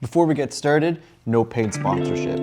Before we get started, no paid sponsorship.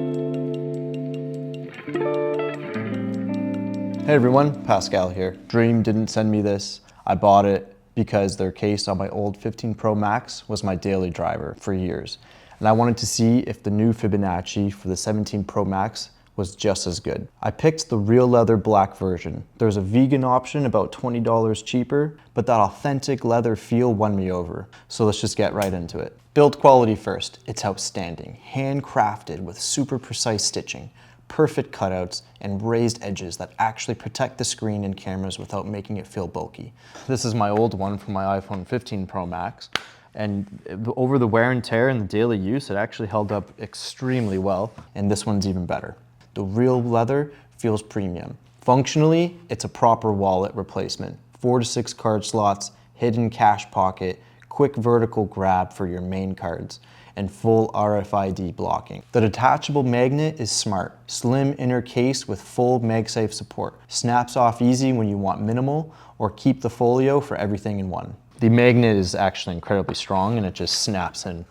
Hey everyone, Pascal here. Dreem didn't send me this. I bought it because their case on my old 15 Pro Max was my daily driver for years. And I wanted to see if the new Fibonacci for the 17 Pro Max was just as good. I picked the real leather black version. There's a vegan option about $20 cheaper, but that authentic leather feel won me over. So let's just get right into it. Build quality first. It's outstanding. Handcrafted with super precise stitching, perfect cutouts, and raised edges that actually protect the screen and cameras without making it feel bulky. This is my old one from my iPhone 15 Pro Max. And over the wear and tear and the daily use, it actually held up extremely well. And this one's even better. The real leather feels premium. Functionally, it's a proper wallet replacement. 4 to 6 card slots, hidden cash pocket, quick vertical grab for your main cards, and full RFID blocking. The detachable magnet is smart. Slim inner case with full MagSafe support. Snaps off easy when you want minimal, or keep the folio for everything in one. The magnet is actually incredibly strong and it just snaps in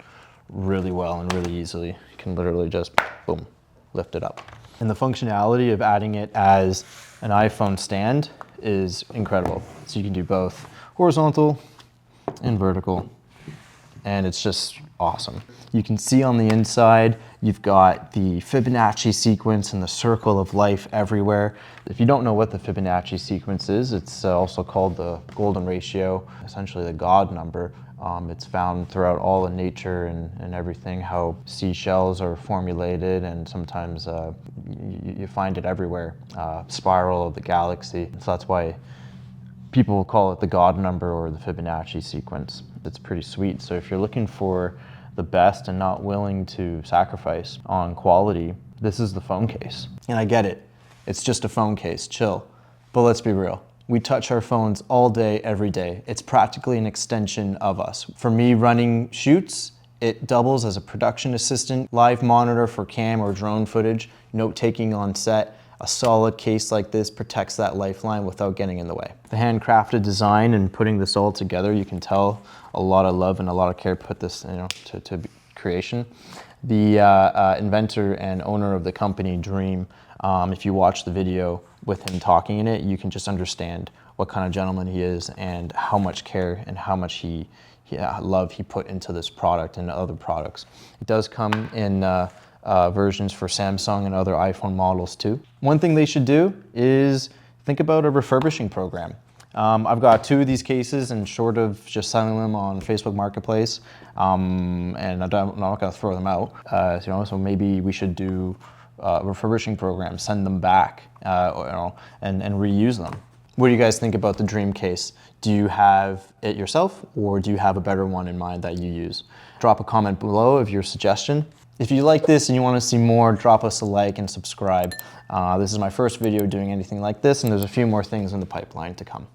really well and really easily. You can literally just, boom, lift it up. And the functionality of adding it as an iPhone stand is incredible. So you can do both horizontal and vertical, and it's just awesome. You can see on the inside, you've got the Fibonacci sequence and the circle of life everywhere. If you don't know what the Fibonacci sequence is, it's also called the golden ratio, essentially the God number. It's found throughout all of nature and everything, how seashells are formulated, and sometimes you find it everywhere. Spiral of the galaxy. So that's why people call it the God number or the Fibonacci sequence. It's pretty sweet. So if you're looking for the best and not willing to sacrifice on quality, this is the phone case. And I get it. It's just a phone case, chill. But let's be real. We touch our phones all day, every day. It's practically an extension of us. For me, running shoots, it doubles as a production assistant, live monitor for cam or drone footage, note-taking on set. A solid case like this protects that lifeline without getting in the way. The handcrafted design and putting this all together, you can tell a lot of love and a lot of care put this, to creation. The inventor and owner of the company, Dreem, if you watch the video with him talking in it, you can just understand what kind of gentleman he is and how much care and how much love he put into this product and other products. It does come in versions for Samsung and other iPhone models too. One thing they should do is think about a refurbishing program. I've got 2 of these cases, and short of just selling them on Facebook Marketplace, and I'm not going to throw them out, so maybe we should do refurbishing programs, send them back, and reuse them. What do you guys think about the Dreem case? Do you have it yourself, or do you have a better one in mind that you use? Drop a comment below of your suggestion. If you like this and you want to see more, drop us a like and subscribe. This is my first video doing anything like this, and there's a few more things in the pipeline to come.